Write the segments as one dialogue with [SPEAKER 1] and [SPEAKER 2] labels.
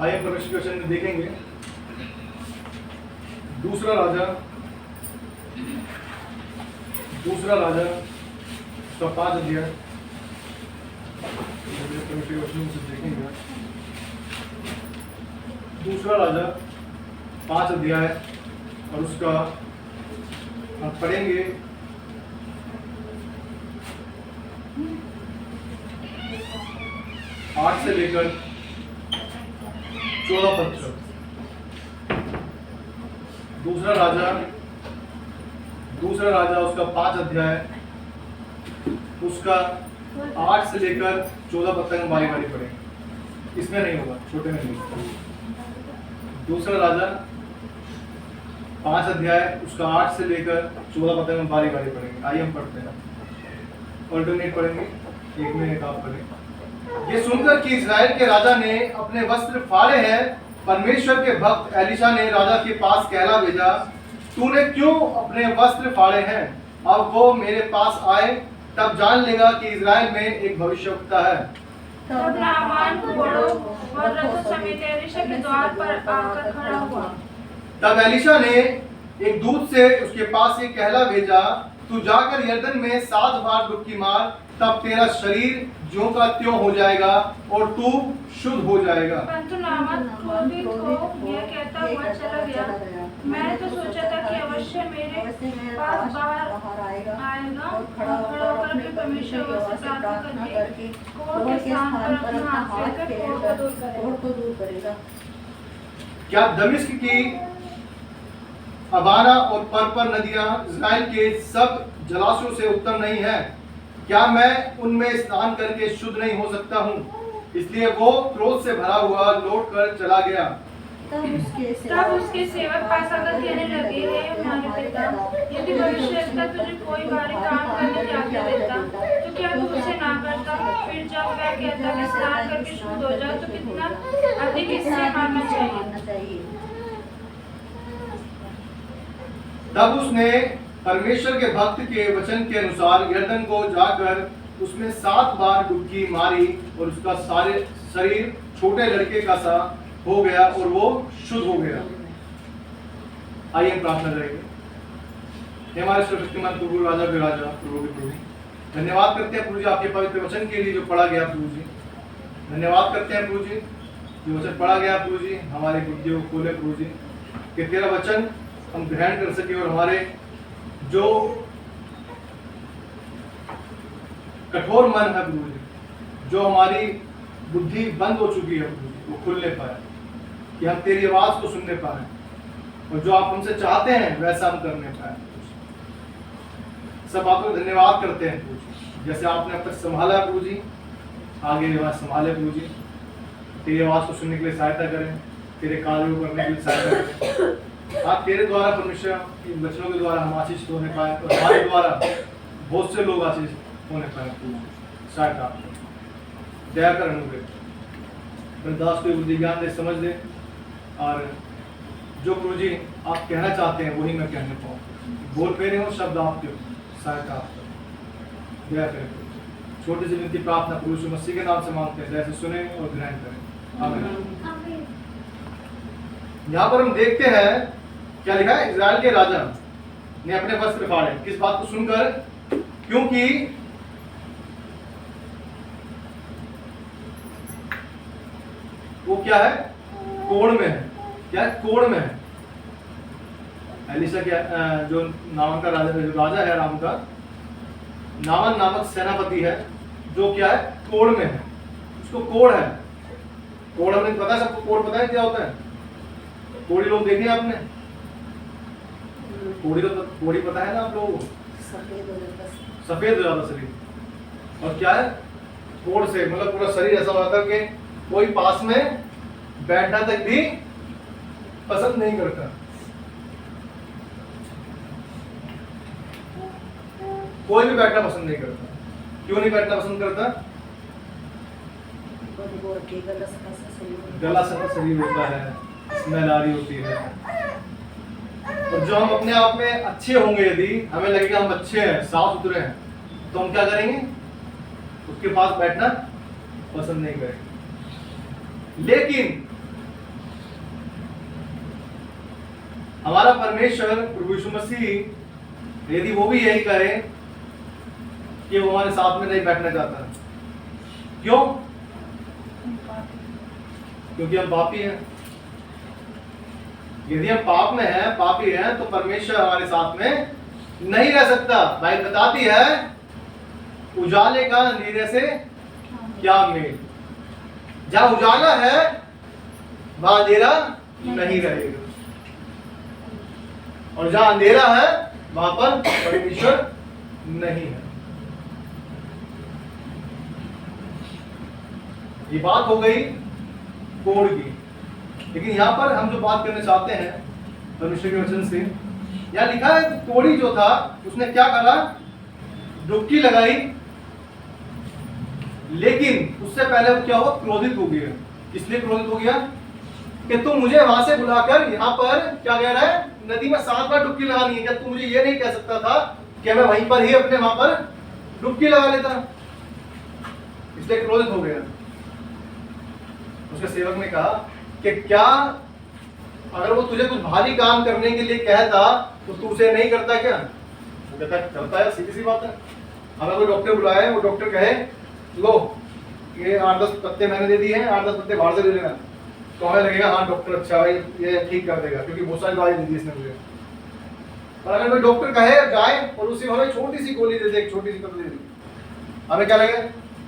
[SPEAKER 1] आइए परमेश्वर के वचन में देखेंगे दूसरा राजा उसका 5 अध्याय। परमेश्वर के वचन में से देखेंगे दूसरा राजा 5 अध्याय और उसका हम पढ़ेंगे 8 से लेकर 14 पद तक। दूसरा राजा उसका 5 अध्याय उसका 8 से लेकर 14 पद तक हम बारी बारी पढ़ेंगे। इसमें नहीं होगा, छोटे में नहीं होगा। दूसरा राजा 5 अध्याय उसका 8 से लेकर 14 पद तक हम बारी बारी पढ़ेंगे। आइए हम पढ़ते हैं, ऑल्टरनेट पढ़ेंगे, एक में एक आप पढ़ेंगे। ये सुनकर कि इस्राएल के राजा ने अपने वस्त्र फाड़े हैं, परमेश्वर के भक्त एलीशा ने राजा के पास कहला भेजा, तूने क्यों अपने वस्त्र फाड़े हैं? अब वो मेरे पास आए, तब जान लेगा कि इस्राएल में एक भविष्यवक्ता है।
[SPEAKER 2] तब नामान घोड़ों और रथों समेत एलीशा के द्वार पर आकर खड़ा हुआ।
[SPEAKER 1] तब एलीशा ने एक दूत से उसके पास ये कहला भेजा, तू जाकर यरदन में 7 बार डुबकी मार, तब तेरा शरीर ज्यों का त्यों हो जाएगा और तू शुद्ध हो जाएगा।
[SPEAKER 2] परंतु नामान क्रोधित हो यह कहता हुआ चला गया, मैंने तो सोचा था कि अवश्य मेरे पास बाहर आएगा और खड़ा होकर अपने परमेश्वर से प्रार्थना करके कोढ़ के स्थान पर अपना हाथ फेरकर कोढ़ को दूर करेगा।
[SPEAKER 1] क्या दमिश्क की अबाना और पर्पर नदियां इस्राएल के सब जलाशयों से उत्तम नहीं है? क्या मैं उनमें स्नान करके शुद्ध नहीं हो सकता हूँ? इसलिए वो क्रोध से भरा हुआ लौट कर चला गया।
[SPEAKER 2] तब उसके सेवक पास आकर कहने लगे, हे हमारे पिता, यदि भविष्यवक्ता तुझे कोई भारी काम करने की आज्ञा देता तो क्या तू उसे ना करता? फिर जब वह कहता कि स्नान करके शुद्ध हो जाओ, तो कितना अधिक इससे मानना चाहिए।
[SPEAKER 1] तब उसने परमेश्वर के भक्त के वचन के अनुसार यरदन को जाकर उसमें 7 बार डुबकी मारी और उसका सारे शरीर छोटे लड़के का सा हो गया और वो शुद्ध हो गया। आइए हम प्रार्थना करेंगे। हे हमारे सर्वशक्तिमान प्रभु, राजा के राजा, प्रभु के प्रभु, धन्यवाद करते हैं प्रभु जी आपके पवित्र वचन के लिए जो पढ़ा गया। प्रभु जी धन्यवाद करते हैं प्रभु जी जो वचन पढ़ा गया। प्रभु जी हमारी बुद्धियों को खोले प्रभु जी, कि तेरा वचन हम ग्रहण कर सके और हमारे जो कठोर मन है प्रभु जी, जो हमारी बुद्धि बंद हो चुकी है प्रभु जी, वो खुलने पाए, कि हम तेरी आवाज को सुनने पाए और जो आप हमसे चाहते हैं वैसा हम करने पाए। सब आपको धन्यवाद करते हैं प्रभु जी, जैसे आपने अब तक संभाला प्रभु जी, आगे आवाज संभाले प्रभु जी। तेरी आवाज को सुनने के लिए सहायता करें, तेरे कार्यों को करने के लिए सहायता करें। आप तेरे द्वारा परमेश्वर की वचनों के द्वारा हम आशीष होने पाए और हमारे द्वारा बहुत से लोग आशीष होने पाए। सहायता दया कर, अनुग्रह दास को बुद्धि ज्ञान दे, समझ दे, और जो प्रभु जी आप कहना चाहते हैं वही मैं कहने पाऊँ। बोल पे रहे हो शब्द आपके, सहायता आप दया करें। छोटी सी विनती प्रार्थना प्रभु यीशु मसीह के नाम से मांगते हैं, जैसे सुने और ग्रहण करें। आमीन। यहाँ पर हम देखते हैं क्या लिखा है, इजराइल के राजा ने अपने वस्त्र फाड़े। किस बात को सुनकर? क्योंकि वो क्या है, कोढ़ में है। क्या है, कोढ़ में है। एलीशा क्या, जो नामन का राजा, जो राजा है राम का, नामन नामक सेनापति है, जो क्या है, कोढ़ में है। उसको कोढ़ है। कोढ़ हमें पता है, सबको कोढ़ पता है क्या होता है? कोढ़ी लोग देखे आपने? कोढ़ी पता है ना आप लोगों को? सफेद हो जाता शरीर, और क्या है, कोढ़ से मतलब पूरा शरीर ऐसा हो जाता है कि कोई पास में बैठना तक भी पसंद नहीं करता। कोई भी बैठना पसंद नहीं करता। क्यों नहीं बैठना पसंद करता? गला सा शरीर होता है, स्मेल आ रही होती है। और जो हम अपने आप में अच्छे होंगे, यदि हमें लगेगा हम अच्छे हैं, साफ सुथरे हैं, तो हम क्या करेंगे? उसके पास बैठना पसंद नहीं करेंगे। लेकिन हमारा परमेश्वर प्रभु यीशु मसीह, यदि वो भी यही कहे कि वो हमारे साथ में नहीं बैठना चाहता, क्यों? क्योंकि हम पापी हैं। यदि हम पाप में हैं, पापी हैं, तो परमेश्वर हमारे साथ में नहीं रह सकता। बाइबल बताती है उजाले का अंधेरे से क्या मेल। जहां उजाला है वहां अंधेरा नहीं रहेगा, और जहां अंधेरा है वहां पर परमेश्वर नहीं है। ये बात हो गई कोड की। लेकिन यहां पर हम जो बात करना चाहते हैं परमेश्वर के वचन से, यहां लिखा है कोड़ी जो था उसने क्या करा? डुबकी लगाई, लेकिन उससे पहले वो क्या हुआ? क्रोधित हो गया। इसलिए क्रोधित हो गया कि तुम मुझे वहां से बुलाकर यहाँ पर क्या कह रहा है? नदी में 7 बार डुबकी लगानी है। क्या तू मुझे ये नहीं कह सकता था कि मैं वहीं पर ही अपने वहां पर डुबकी लगा लेता? इसलिए क्रोधित हो गया। उसके सेवक ने कहा कि क्या अगर वो तुझे कुछ भारी काम करने के लिए कहता तो तू उसे नहीं करता क्या? वो कहता करता है, सीधी सी बात है। हमें कोई डॉक्टर बुलाए, वो डॉक्टर कहे लो ये 8-10 पत्ते मैंने दे दिए हैं, 8-10 पत्ते बाहर से ले लेना, तो हमें लगेगा हाँ डॉक्टर अच्छा भाई ये ठीक कर देगा, क्योंकि बहुत सारी दवाई दी थी इसने मुझे। और अगर कोई डॉक्टर कहे जाए और उसे हमें छोटी सी गोली दे दे, एक छोटी सी पत्ती दे दे, हमें क्या लगेगा?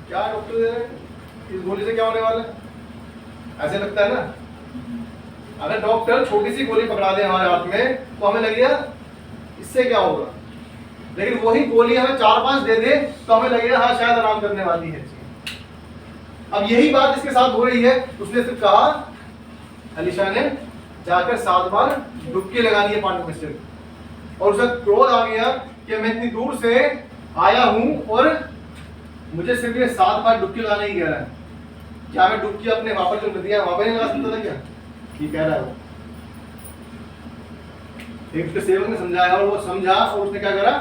[SPEAKER 1] क्या डॉक्टर दे रहे हैं, इस गोली से क्या होने वाला है? ऐसे लगता है ना। अगर डॉक्टर छोटी सी गोली पकड़ा दे हमारे हाथ में तो हमें लगेगा इससे क्या होगा, लेकिन वही गोली हमें 4-5 दे दे तो हमें लगेगा हाँ शायद आराम करने वाली है। अब यही बात इसके साथ हो रही है। उसने सिर्फ कहा, अलीशा ने जाकर 7 बार डुबकी लगानी है पानी में से, और उसे क्रोध आ गया कि मैं इतनी दूर से आया हूं और मुझे सिर्फ ये 7 बार डुबकी लगाना ही कह रहा है। क्या मैं डुबकी अपने वहां पर जो नदी है वहां पर नहीं लगा सकता था क्या? ये कह रहा है वो। एक उसके सेवक ने समझाया और वो समझा और उसने क्या करा?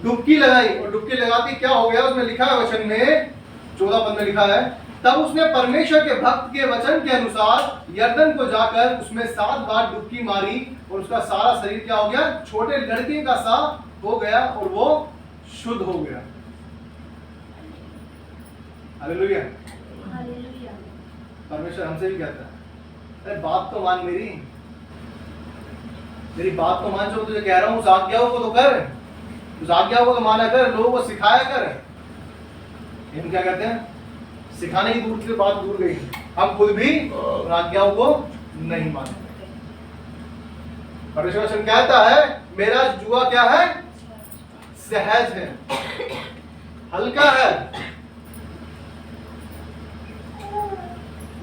[SPEAKER 1] डुबकी लगाई। और डुबकी लगाती क्या हो गया? उसमें लिखा है वचन में 14 पद में लिखा है, तब उसने परमेश्वर के भक्त के वचन के अनुसार यरदन को जाकर उसमें 7 बार डुबकी मारी और उसका सारा शरीर क्या हो गया? छोटे लड़के का सा हो गया और वो शुद्ध हो गया। हालेलुया। परमेश्वर हमसे भी कहता है, अरे बात तो मान मेरी बात तो मान, जो तुझे कह रहा हूं उस आज्ञाओं को तो कर, उस आज्ञाओं को तो माना कर, लोगों को सिखाया कर। हम क्या कहते हैं? सिखाने की दूर की बात दूर गई, हम खुद भी उन आज्ञाओं को नहीं मानते। परमेश्वर वचन कहता है मेरा जुआ क्या है? सहज है, हल्का है।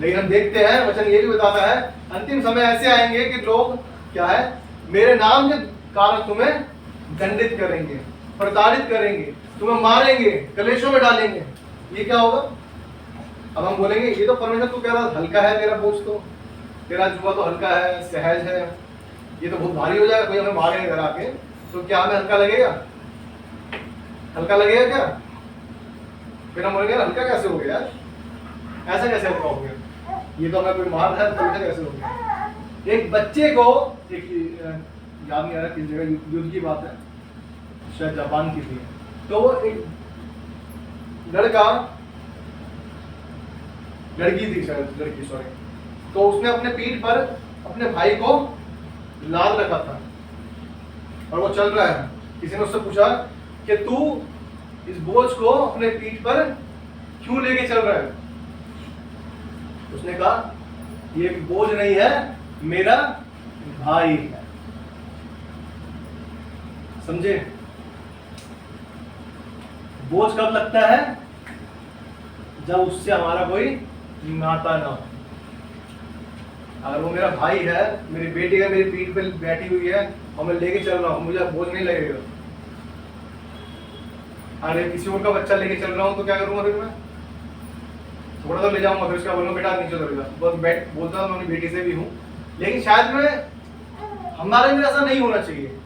[SPEAKER 1] लेकिन हम देखते हैं वचन ये भी बताता है अंतिम समय ऐसे आएंगे कि लोग क्या है? मेरे नाम के कारण तुम्हें दंडित करेंगे, प्रताड़ित करेंगे, तुम्हें मारेंगे, कलेशों में डालेंगे। ये क्या होगा? अब हम बोलेंगे ये तो परमेश्वर तू कह रहा हल्का है तेरा बोझ, तो तेरा जुआ तो हल्का है, सहज है, ये तो बहुत भारी हो जाएगा, कोई हमें मारेगा घर आके तो क्या हमें हल्का लगेगा? हल्का लगेगा क्या? फिर हम बोलेंगे हल्का कैसे हो गया, ऐसा कैसे हल्का हो गया? ये तो हमें कोई मार रहा है तो ऐसा कैसे हो गया? एक बच्चे को, एक याद नहीं आ रहा किस जगह, युद्ध की बात है, शायद जापान की थी, तो वो एक लड़की थी, शायद लड़की, सॉरी, तो उसने अपने पीठ पर अपने भाई को लाद रखा था और वो चल रहा है। किसी ने उससे पूछा कि तू इस बोझ को अपने पीठ पर क्यों लेके चल रहा है? उसने कहा ये बोझ नहीं है, मेरा भाई है। समझे? बोझ कब लगता है? जब उससे हमारा कोई नाता ना हो। अगर वो मेरा भाई है, मेरी बेटी है, मेरी पीठ पे बैठी हुई है और मैं लेके चल रहा हूं, मुझे बोझ नहीं लगेगा। अरे किसी और का बच्चा लेके चल रहा हूं तो क्या करूंगा? फिर मैं थोड़ा सा ले जाऊंगा, फिर उसका बोलूंगा बेटा नीचे उतरेगा। बस बोलता हूं, मैं अपनी बेटी से भी हूं, लेकिन शायद मैं हमारे अंदर ऐसा नहीं होना चाहिए।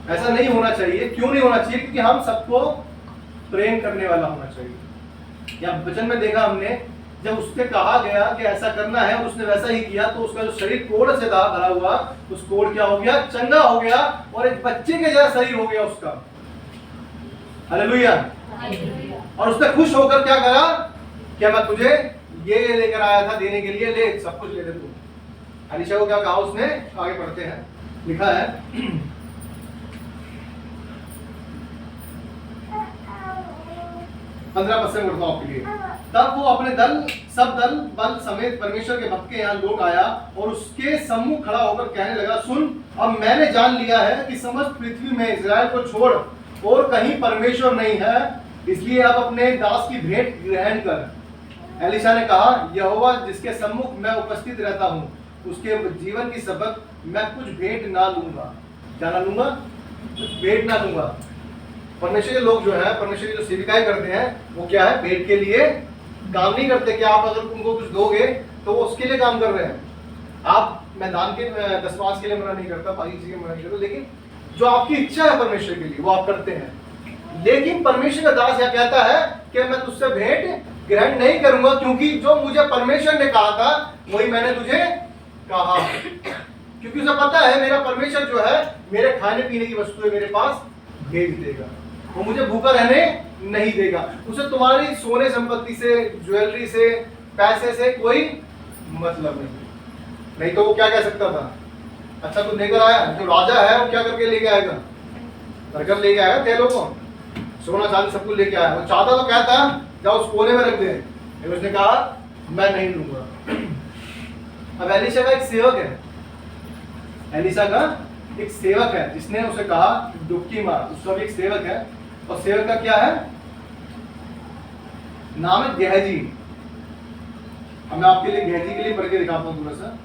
[SPEAKER 1] ऐसा नहीं होना चाहिए। क्यों नहीं होना चाहिए? क्योंकि हम सबको प्रेम करने वाला होना चाहिए। या वचन में देखा हमने जब उससे कहा गया कि ऐसा करना है और उसने वैसा ही किया, तो उसका जो शरीर कोढ़ से था भरा हुआ, उस कोढ़ क्या हो गया, चंगा हो गया और एक बच्चे के जैसा शरीर हो गया उसका। हालेलुया। और उसने खुश होकर क्या करा, क्या मैं तुझे ये लेकर आया था देने के लिए, ले सब कुछ ले ले तू। एलीशा को क्या कहा उसने, आगे पढ़ते हैं, लिखा है 15 पढ़ता हूं आपके लिए। तब वो अपने सब दल बल समेत परमेश्वर के भक्त के यहाँ लौट आया और उसके सम्मुख खड़ा होकर कहने लगा, सुन, अब मैंने जान लिया है कि समस्त पृथ्वी में इस्राएल को छोड़ और कहीं परमेश्वर नहीं है, इसलिए अब अपने दास की भेंट ग्रहण कर। एलीशा ने कहा, यहोवा जिसके सम्मुख मैं उपस्थित रहता हूँ, उसके जीवन की सबक मैं कुछ भेंट ना लूंगा। क्या ना लूंगा? कुछ भेंट ना लूंगा। परमेश्वर के लोग जो है, परमेश्वर की जो सेविकाएं करते हैं, वो क्या है, भेंट के लिए काम नहीं करते कि आप अगर उनको कुछ दोगे तो वो उसके लिए काम कर रहे हैं। आप, मैं दान के दशमांश के लिए मना नहीं करता, बाकी चीजें मना नहीं करता, लेकिन जो आपकी इच्छा है परमेश्वर के लिए वो आप करते हैं। लेकिन परमेश्वर का दास यह कहता है कि मैं तुझसे भेंट ग्रहण नहीं करूंगा, क्योंकि जो मुझे परमेश्वर ने कहा था वही मैंने तुझे कहा। क्योंकि उसे पता है मेरा परमेश्वर जो है मेरे खाने पीने की वस्तुएं मेरे पास भेज देगा, वो मुझे भूखा रहने नहीं देगा। उसे तुम्हारी सोने संपत्ति से, ज्वेलरी से, पैसे से कोई मतलब नहीं तो वो क्या कह सकता था, अच्छा तू लेकर आया, जो राजा है वो क्या करके लेके आएगा, भरकर लेके आएगा तेलों को, सोना चांदी सब कुछ लेके आया। वो चाहता तो क्या था, जाओ उस कोने में रख दे, लेकिन उसने कहा मैं नहीं लूंगा। अब एलीशा का एक सेवक है, एलीशा का एक सेवक है जिसने उसे कहा डुबकी मार, उसका भी एक सेवक है, और सेवक का क्या है, नाम है गेहजी। अब मैं आपके लिए गेहजी के लिए पढ़ के दिखाता हूं थोड़ा सा।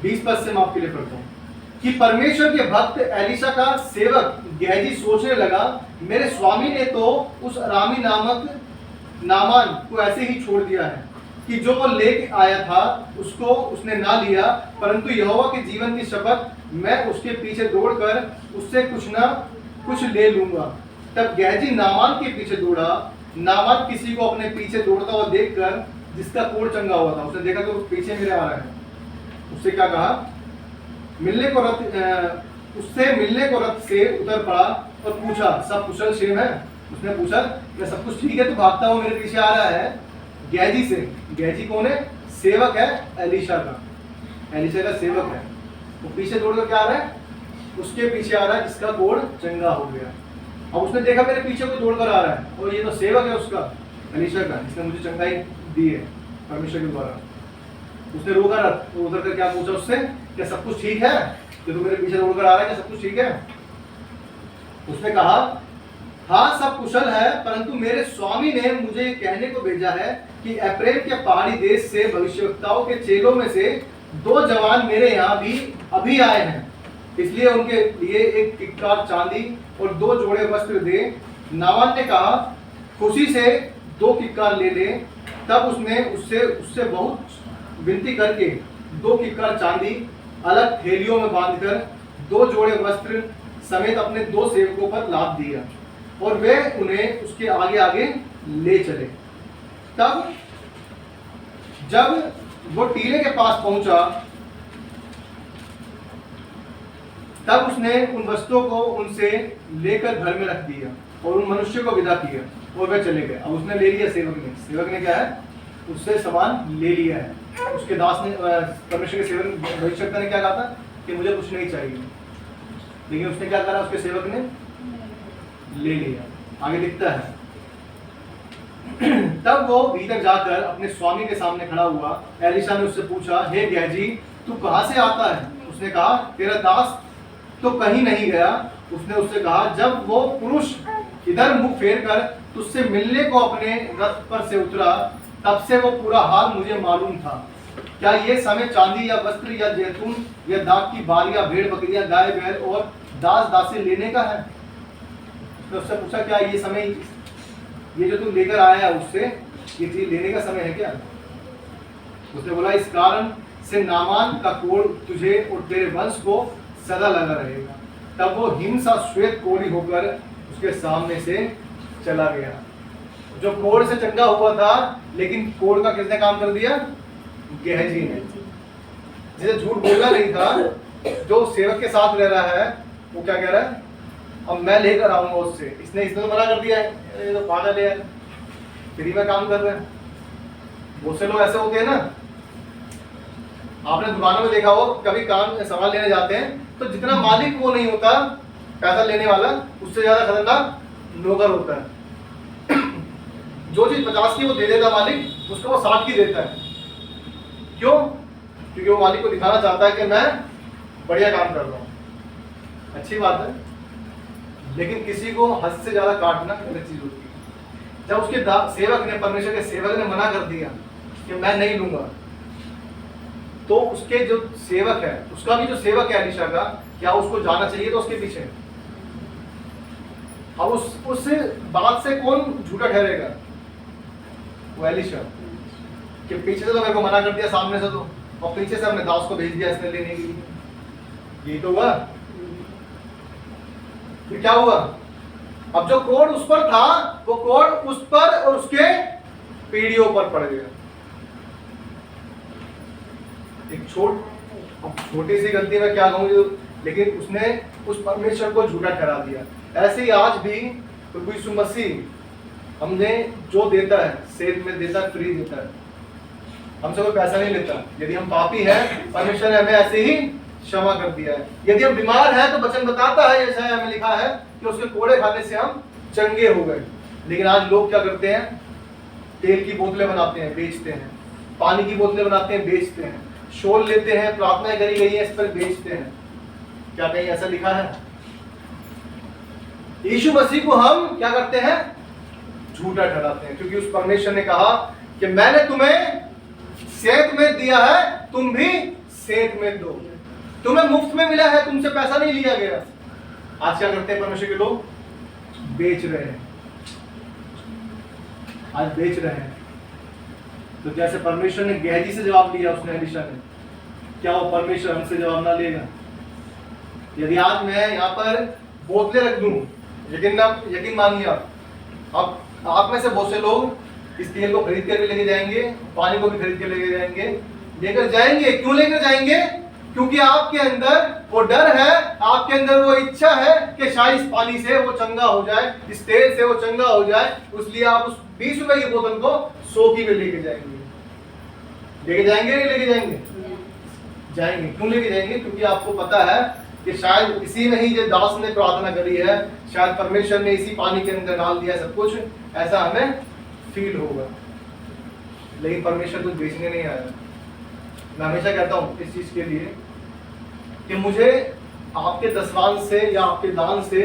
[SPEAKER 1] बीस पद से मैं आपके लिए पढ़ता हूं कि परमेश्वर के भक्त एलीशा का सेवक गेहजी सोचने लगा, मेरे स्वामी ने तो उस अरामी नामक नामान को ऐसे ही छोड़ दिया है कि जो वो लेके आया था उसको उसने ना लिया, परंतु यहोवा के जीवन की शपथ मैं उसके पीछे दौड़कर उससे कुछ ना कुछ ले लूंगा। तब गेहजी नामान के पीछे दौड़ा। नामान किसी को अपने पीछे दौड़ता हुआ देखकर, जिसका कोढ़ चंगा हुआ था, उसने देखा कि वो पीछे मेरे आ रहा है, उससे क्या कहा, उससे मिलने को रथ से उतर पड़ा और पूछा, सब कुशल क्षेम है? उसने पूछा, क्या सब कुछ ठीक है, तो भागता हुआ मेरे पीछे आ रहा है? गेहजी से। गेहजी कौन है? सेवक है एलीशा का, एलीशा का सेवक है। वो पीछे दौड़कर क्या आ रहा है? उसके पीछे आ रहा है जिसका कोढ़ चंगा हो गया। अब उसने देखा मेरे पीछे कोई दौड़कर आ रहा है, और ये तो सेवक है उसका, एलीशा का, जिसने मुझे चंगाई दी है परमेश्वर के द्वारा। उसने रोका रथ, तो उतर कर क्या पूछा उससे, क्या सब कुछ ठीक है, कि तू मेरे पीछे दौड़कर आ रहा है, क्या सब कुछ ठीक है? उसने कहा, हाँ सब कुशल है, परंतु मेरे स्वामी ने मुझे कहने को भेजा है कि एफ्रेम के पहाड़ी देश से भविष्यवक्ताओं के चेलों में से 2 जवान मेरे यहाँ भी अभी आए हैं, इसलिए उनके लिए एक किक्कार चांदी और 2 जोड़े वस्त्र दे। नामान ने कहा, खुशी से 2 किक्कार ले ले। तब उसने उससे बहुत विनती करके 2 किक्कार चांदी अलग थैलियों में बांधकर 2 जोड़े वस्त्र समेत अपने 2 सेवकों पर लाद दिया, और वे उन्हें उसके आगे आगे ले चले। तब जब वो टीले के पास पहुंचा, तब उसने उन वस्तुओं को उनसे लेकर घर में रख दिया और उन मनुष्य को विदा किया, और वे चले गए। अब उसने ले लिया, सेवक ने क्या है, उससे सामान ले लिया है। उसके दास ने, परमेश्वर के सेवक भविष्यवक्ता ने क्या कहा था कि मुझे कुछ नहीं चाहिए, लेकिन उसने क्या करा, उसके सेवक ने ले लिया। आगे दिखता है, तब वो भीतर जाकर अपने स्वामी के सामने खड़ा हुआ। एलीशा ने उससे पूछा, हे गेहजी, तू कहां से आता है? उसने कहा, तेरा दास तो कहीं नहीं गया। उसने उससे कहा, जब वो पुरुष इधर मुख फेर कर तुझसे मिलने को अपने रथ पर से उतरा, तब से वो पूरा हाल मुझे मालूम था। क्या ये समय चांदी या वस्त्र या जैतून या दाख की बालियां, भेड़ बकरियां, गाय बैल और दास दासी लेने का है? तो उससे पूछा, क्या ये समय, ये जो तू लेकर आया है उससे ये चीज लेने का समय है क्या? उसने बोला, इस कारण से नामान का कोढ़ तुझे और तेरे वंश को सदा लगा रहेगा। तब वो हिंसा श्वेत कोढ़ी होकर उसके सामने से चला गया। जो कोढ़ से चंगा हुआ था, लेकिन कोढ़ का किसने काम कर दिया? गेहजी ने। जिसे झूठ बोलना नहीं था, जो सेवक के साथ रह रहा है, वो क्या कह रहा है? अब मैं लेकर आऊंगा उससे। इसने तो मना कर दिया है, ये तो पागल है, फ्री में काम कर रहे हैं। बहुत से लोग ऐसे होते हैं ना, आपने दुकानों में देखा हो, कभी काम सामान लेने जाते हैं तो जितना मालिक वो नहीं होता पैसा लेने वाला, उससे ज्यादा खतरनाक नौकर होता है। जो चीज 50 की वो दे देता मालिक, उसको वो 60 की देता है। क्यों? क्योंकि वो मालिक को दिखाना चाहता है कि मैं बढ़िया काम कर रहा हूँ। अच्छी बात है, लेकिन किसी को हद से ज्यादा काटना गलत चीज होती है। जब उसके सेवक ने, परमेश्वर के सेवक ने मना कर दिया कि मैं नहीं लूंगा, तो उसके जो सेवक है, उसका भी जो सेवक है एलीशा का, क्या उसको जाना चाहिए तो उसके पीछे? अब उस बात से कौन झूठा ठहरेगा? वो एलीशा कि पीछे से तो मेरे को मना कर दिया, सामने से तो, और पीछे से हमने दास को भेज दिया इसने लेने के लिए। यही तो हुआ। फिर क्या हुआ? अब जो कोढ़ उस पर था, वो कोढ़ उस पर और उसके पीढ़ियों पर पड़ गया। एक छोटी सी गलती में क्या कहूँ, लेकिन उसने उस परमेश्वर को झूठा ठहरा दिया। ऐसे ही आज भी प्रभु यीशु मसीह हमने जो देता है, सेव में देता है, फ्री देता है, हमसे कोई पैसा नहीं लेता। यदि हम पापी हैं, परमेश्वर ने हमें ऐसे ही क्षमा कर दिया है। यदि हम बीमार हैं, तो वचन बताता है, ऐसा हमें लिखा है कि उसके कोड़े खाने से हम चंगे हो गए। लेकिन आज लोग क्या करते हैं? तेल की बोतलें बनाते हैं, बेचते हैं। पानी की बोतलें बनाते हैं, बेचते हैं। शोल लेते हैं, प्रार्थनाएं करी गई है, इस पर बेचते हैं। क्या कहीं ऐसा लिखा है? यीशु मसीह को हम क्या करते हैं? झूठा ठहराते हैं, क्योंकि उस परमेश्वर ने कहा कि मैंने तुम्हें सेत में दिया है, तुम भी सेत में दो। तुम्हें मुफ्त में मिला है, तुमसे पैसा नहीं लिया गया। आज क्या करते हैं परमेश्वर के लोग? बेच रहे हैं। आज बेच रहे हैं। तो जैसे परमेश्वर ने गेहजी से जवाब लिया, उसने एलीशा ने, क्या वो परमेश्वर हमसे जवाब ना लेगा? यदि आज मैं यहाँ पर बोतलें रख दूं, यकीन मानिए आप में से बहुत से लोग इस तेल को खरीद कर भी लेके जाएंगे, पानी को भी खरीद के लेकर जाएंगे। क्यों लेकर जाएंगे? क्योंकि आपके अंदर वो डर है, आपके अंदर वो इच्छा है कि शायद इस पानी से वो चंगा हो जाए, इस तेल से वो चंगा हो जाए। इसलिए आप उस 20 रुपए की बोतल को 100 की में लेके जाएंगे। लेके जाएंगे नहीं लेके जाएंगे? जाएंगे। क्यों लेके जाएंगे? क्योंकि आपको पता है कि शायद इसी में ही जो दास ने प्रार्थना करी है, शायद परमेश्वर ने इसी पानी के अंदर डाल दिया सब कुछ, ऐसा हमें फील होगा। लेकिन परमेश्वर कुछ बेचने नहीं आया। मैं हमेशा कहता हूँ इस चीज के लिए कि मुझे आपके दसवान से या आपके दान से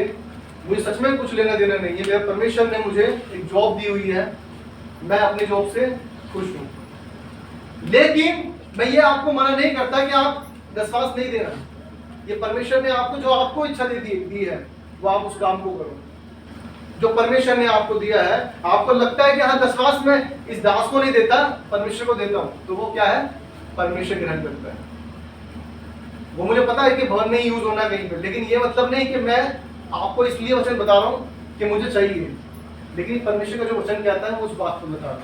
[SPEAKER 1] मुझे सच में कुछ लेना देना नहीं है। मेरे परमेश्वर ने मुझे एक जॉब दी हुई है, मैं अपनी जॉब से खुश हूँ। लेकिन मैं ये आपको मना नहीं करता कि आप दसवांश नहीं देना। ये परमेश्वर ने आपको जो आपको इच्छा दी है, वो आप उस काम को करो। जो परमेश्वर ने आपको दिया है, आपको लगता है कि हाँ दसवांश में इस दास को नहीं देता, परमेश्वर को देता हूँ, तो वो क्या है? परमेश्वर ग्रहण करता है। वो मुझे पता है कि भवन नहीं यूज होना कहीं पे, लेकिन ये मतलब नहीं कि मैं आपको इसलिए वचन बता रहा हूँ कि मुझे चाहिए, लेकिन परमेश्वर का जो वचन कहता है वो उस बात को बता रहा हूँ।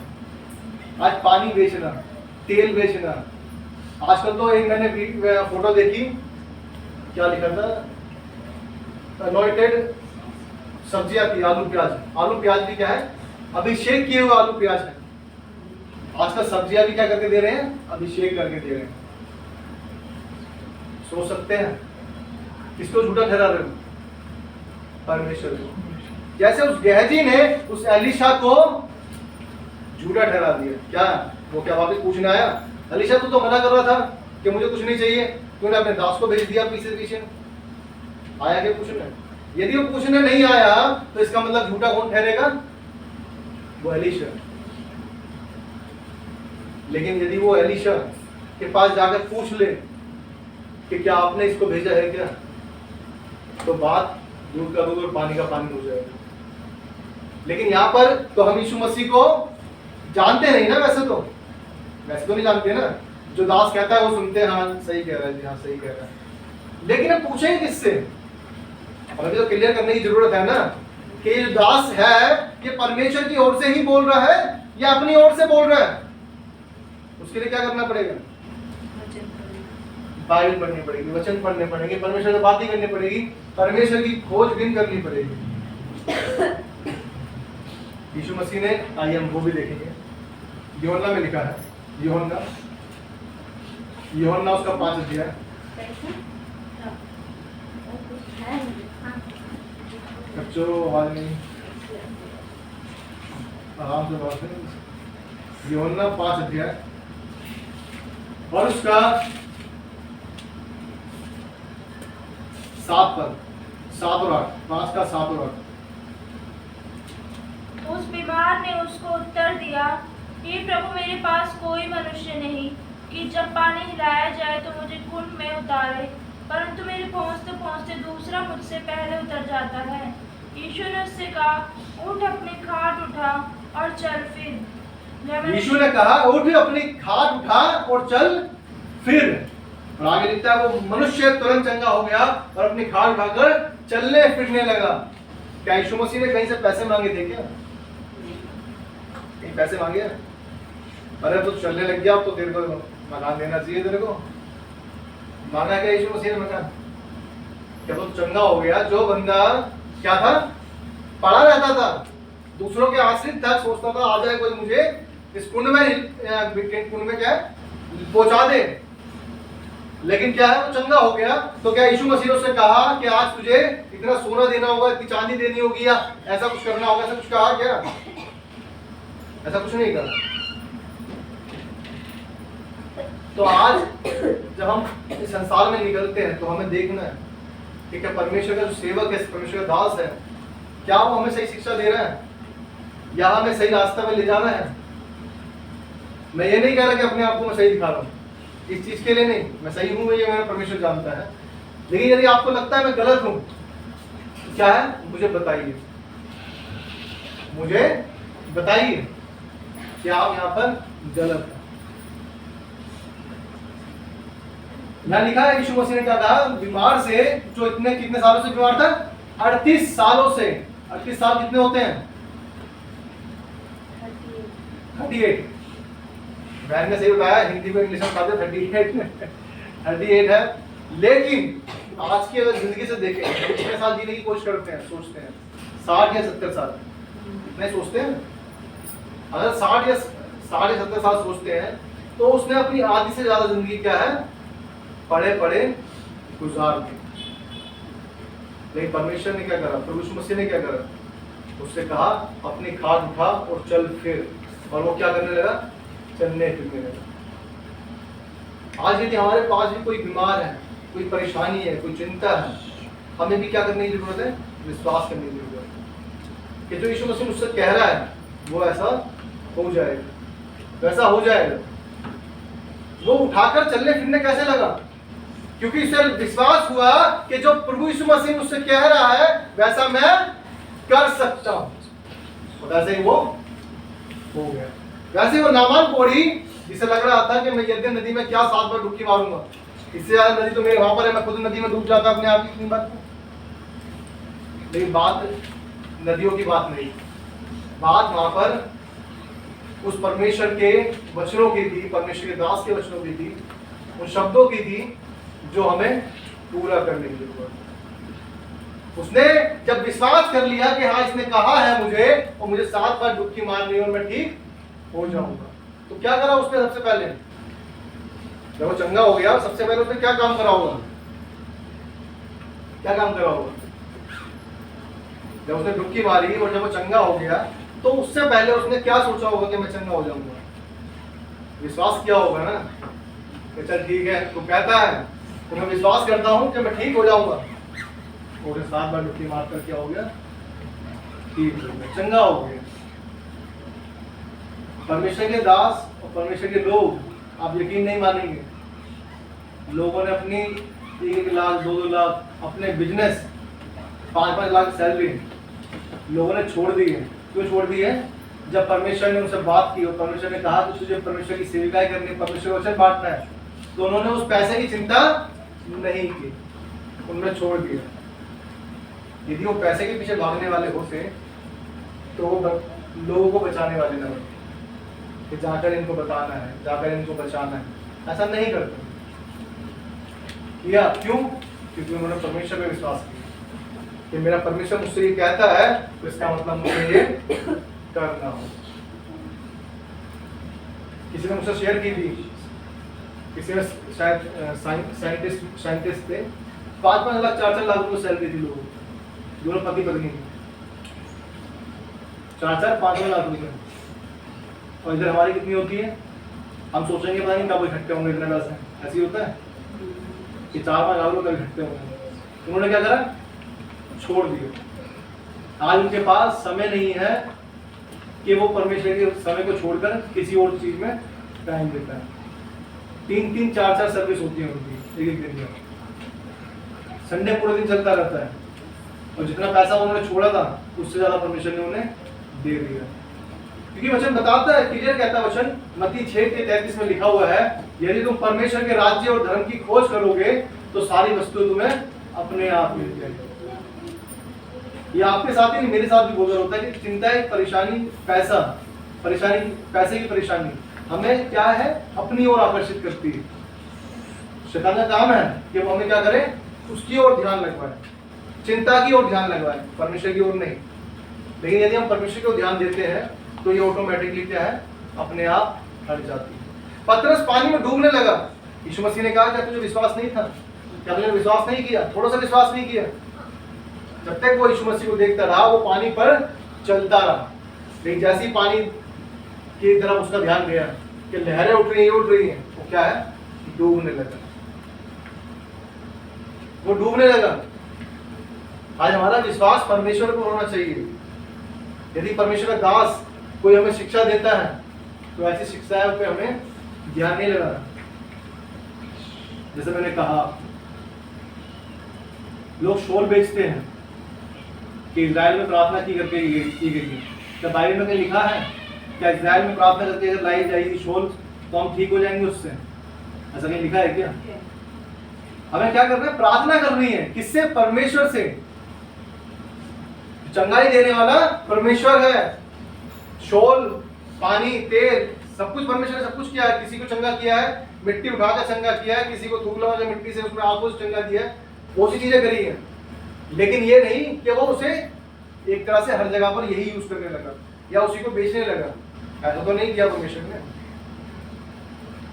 [SPEAKER 1] आज पानी बेचना, तेल बेचना, आजकल तो एक मैंने फोटो देखी, क्या लिखा था, अनॉइंटेड सब्जियां थी, आलू प्याज भी क्या है? अभिषेक किए हुए आलू प्याज है। आजकल सब्जियां भी क्या करके दे रहे हैं? अभिषेक करके दे रहे हैं। सोच सकते हैं किसको झूठा ठहरा रहे हो? परमेश्वर को। जैसे उस गेहजी ने उस एलीशा को झूठा ठहरा दिया। क्या वो क्या वापस पूछने आया? एलीशा तो मना कर रहा था कि मुझे कुछ नहीं चाहिए, तूने अपने दास को भेज दिया पीछे आया क्या पूछने? यदि वो पूछने नहीं आया तो इसका मतलब झूठा कौन ठहरेगा? वो एलीशा। लेकिन यदि वो एलीशा के पास जाकर पूछ ले कि क्या आपने इसको भेजा है क्या, तो बात दूध का दूध और पानी का पानी हो जाएगा। लेकिन यहाँ पर तो हम यीशु मसीह को जानते नहीं ना, वैसे तो नहीं जानते ना। जो दास कहता है वो सुनते हैं, हाँ सही कह रहा है जी, हाँ सही कह रहा है। लेकिन हम पूछेंगे किससे? हमें भी तो क्लियर करने की जरूरत है ना कि ये दास है ये परमेश्वर की ओर से ही बोल रहा है या अपनी ओर से बोल रहा है। उसके लिए क्या करना पड़ेगा? बाइबल पढ़नी पड़ेगी, वचन पढ़ने पड़ेंगे, परमेश्वर से बातें करनी पड़ेगी, परमेश्वर की खोजबीन करनी पड़ेगी। यीशु मसीह ने, आइए हम वो भी देखेंगे, यूहन्ना में लिखा है, यूहन्ना उसका 5 अध्याय, बच्चों आवाज नहीं, आराम से बात है। यूहन्ना 5 अध्याय और उसका 7 और 8, 5 का 7 और 8।
[SPEAKER 2] उस बीमार ने उसको उत्तर दिया, हे प्रभु, मेरे पास कोई मनुष्य नहीं कि जब पानी हिलाया जाए तो मुझे कुंड में उतारे, परंतु मेरे पहुंचते पहुंचते दूसरा मुझसे पहले उतर जाता है। यीशु ने उससे कहा, उठ, अपनी खाट उठा और चल फिर।
[SPEAKER 1] यीशु ने कहा, उठ, अपनी खाट उठा और चल फिर। और आगे लिखता है, वो मनुष्य तुरंत चंगा हो गया और अपनी खाट उठाकर चलने फिरने लगा। क्या यीशु मसीह ने कहीं से पैसे मांगे थे क्या? कहीं पैसे मांगे? अरे तो चलने लग गया, अब तो तेरे को मकान देना चाहिए, तेरे को मांगा क्या यीशु मसीह ने मकान? क्या तो चंगा हो गया? जो बंदा क्या था, पड़ा रहता था, दूसरों के आश्रित था, सोचता था आ जाए कोई मुझे इस कुंड में क्या पहुंचा दे, लेकिन क्या है, वो चंगा हो गया। तो क्या यीशु मसीह ने उससे कहा कि आज तुझे इतना सोना देना होगा, इतनी चांदी देनी होगी, या ऐसा कुछ करना होगा? ऐसा कुछ कहा क्या? ऐसा कुछ नहीं कहा। तो आज जब हम इस संसार में निकलते हैं तो हमें देखना है कि क्या परमेश्वर का जो सेवक है, परमेश्वर का दास है, क्या वो हमें सही शिक्षा दे रहा है या हमें सही रास्ते में ले जाना है। मैं ये नहीं कह रहा कि अपने आप को मैं सही दिखा रहा हूँ, इस चीज के लिए नहीं, मैं सही हूँ ये मेरा परमेश्वर जानता है। लेकिन यदि आपको लगता है मैं गलत हूँ तो क्या है, मुझे बताइए, मुझे बताइए कि आप यहाँ पर गलत हैं। यहाँ लिखा है यीशु मसीह ने क्या कहा, बीमार से जो इतने कितने सालों से बीमार था, 38 सालों से। 38 साल कितने होते हैं? 38। बहन ने सही बताया, हिंदी में इंग्लिश में बताते 38 है। लेकिन आज की अगर जिंदगी से देखें, कितने साल जीने की कोशिश करते हैं, सोचते हैं 60 या 70 साल, कितने सोचते हैं? अगर 60 या 70 साल सोचते हैं तो उसने अपनी आधी से ज्यादा जिंदगी क्या है, पढ़े पढ़े गुजार दी। लेकिन परमेश्वर ने क्या करा, प्रभु यीशु मसीह ने क्या करा, उससे कहा अपनी खाट उठा और चल फिर। और वो क्या करने लगा, चलने फिरने लगा। आज यदि हमारे पास भी कोई बीमार है, कोई परेशानी है, कोई चिंता है, हमें भी क्या करने की जरूरत है, विश्वास करने की जरूरत है कि जो यीशु मसीह मुझसे कह रहा है वो ऐसा हो जाएगा, वैसा हो जाएगा। वो उठाकर चलने फिरने कैसे लगा? क्योंकि इसे विश्वास हुआ कि जो प्रभु यीशु मसीह मुझसे कह रहा है वैसा मैं कर सकता हूं। वैसे ही वो हो गया। वैसे वो नामान कोढ़ी, जिसे लग रहा था कि मैं यरदन नदी में क्या 7 बार डुबकी मारूंगा, इससे ज्यादा नदी तो मेरे वहां पर है, मैं खुद नदी में डूब जाता अपने आप की बात। लेकिन बात नदियों की बात नहीं, बात वहां पर उस परमेश्वर के वचनों की थी, परमेश्वर के दास के वचनों की थी, उन शब्दों की थी जो हमें पूरा करने की जरूरत है। उसने जब विश्वास कर लिया कि हाँ इसने कहा है मुझे, और मुझे 7 बार डुबकी मारनी और मैं ठीक हो जाऊंगा, तो क्या करा उसने? सबसे पहले जब वो चंगा हो गया, सबसे पहले उसने क्या काम करा होगा? क्या काम करा होगा? जब उसने डुबकी मारी और जब वो चंगा हो गया तो उससे पहले उसने क्या सोचा होगा कि मैं चंगा हो जाऊंगा? विश्वास किया होगा ना कि चल ठीक है, तू कहता है तो मैं विश्वास करता हूं कि मैं ठीक हो जाऊंगा। और 7 बार डुबकी मारकर क्या हो गया? ठीक हो गया, चंगा हो गया। परमेश्वर के दास और परमेश्वर के लोग, आप यकीन नहीं मानेंगे, लोगों ने अपनी 1 लाख 2-2 लाख अपने बिजनेस, 5-5 लाख सैलरी लोगों ने छोड़ दी है। क्यों छोड़ दी है? जब परमेश्वर ने उनसे बात की और परमेश्वर ने कहा कि तुझे परमेश्वर की सेविकाएं करनी, परमेश्वर को वचन बांटना है, तो उन्होंने उस पैसे की चिंता नहीं की, उन्होंने छोड़ दिया। यदि वो पैसे के पीछे भागने वाले होते तो वो लोगों को बचाने वाले न होते कि जाकर इनको बताना है, जाकर इनको बचाना है। ऐसा नहीं करते किया। क्यों? क्योंकि उन्होंने परमेश्वर पे विश्वास किया कि मेरा परमेश्वर मुझसे ये कहता है तो इसका मतलब मुझे ये करना हो। किसी ने मुझसे शेयर की थी, किसी ने शायद साइंटिस्ट थे, 5-5 लाख 4-4 लाख रुपए सैलरी थी लोगों को, दोनों पति पत्नी की 4-4-5 लाख रुपए। और इधर हमारी कितनी होती है? हम सोचेंगे पता नहीं कब इकट्ठे होंगे इतने पैसे। ऐसे ही होता है कि 4-5 लाख रुपए इकट्ठे होंगे। उन्होंने क्या करा? छोड़ दिए। आज उनके पास समय नहीं है कि वो परमेश्वर के समय को छोड़कर किसी और चीज में टाइम देता है। 3-3, 4-4 सर्विस होती है उनकी एक दिन में। संडे पूरा दिन चलता रहता है और जितना पैसा उन्होंने छोड़ा था उससे ज्यादा परमेश्वर ने उन्हें दे दिया। क्योंकि वचन बताता है, क्लियर कहता है वचन, मत्ती 6:33 में लिखा हुआ है, यदि तुम परमेश्वर के राज्य और धर्म की खोज करोगे तो सारी वस्तुएं तुम्हें अपने आप मिल जाएगी। ये आपके साथ ही नहीं, मेरे साथ भी बहुत बार होता है कि चिंता, एक परेशानी, पैसे की परेशानी हमें क्या है? अपनी ओर आकर्षित करती है। शैतान का काम है कि वो हमें क्या करे? उसकी ओर ध्यान लगवाए, चिंता की ओर ध्यान लगवाए, परमेश्वर की ओर नहीं। लेकिन यदि हम परमेश्वर को ध्यान देते हैं तो ये ऑटोमेटिकली क्या है? अपने आप हट जाती है। पतरस पानी में डूबने लगा। यीशु मसीह ने कहा क्या तुझे विश्वास नहीं था? क्या तुझे विश्वास नहीं किया? थोड़ा सा विश्वास नहीं किया? जब तक वो यीशु मसीह को देखता रहा वो पानी पर चलता रहा। लेकिन जैसे ही पानी की तरफ उसका ध्यान गया कि लहरें उठ रही हैं, वो क्या है? डूबने लगा। वो डूबने लगा। आज हमारा विश्वास परमेश्वर पर होना चाहिए। यदि परमेश्वर का दास कोई हमें शिक्षा देता है तो ऐसी शिक्षाओं पे हमें ध्यान नहीं लगाना। जैसे मैंने कहा, लोग शोल बेचते हैं कि इजराइल में प्रार्थना की गई है। क्या बाइबल में कहीं लिखा है क्या इजराइल में प्रार्थना करके अगर लाई जाएगी शोल तो हम ठीक हो जाएंगे उससे? ऐसा कहीं लिखा है क्या? हमें क्या करना है? प्रार्थना करनी है। किससे? परमेश्वर से। चंगाई देने वाला परमेश्वर है। शोल, पानी, तेल, सब कुछ परमेश्वर ने सब कुछ किया है। किसी को चंगा किया है, मिट्टी उठाकर चंगा किया है, किसी को धूप लगा के मिट्टी से उसमें आंखों से चंगा किया है, बहुत सी चीजें करी है। लेकिन ये नहीं कि वो उसे एक तरह से हर जगह पर यही यूज करने लगा या उसी को बेचने लगा। ऐसा तो नहीं किया परमेश्वर ने।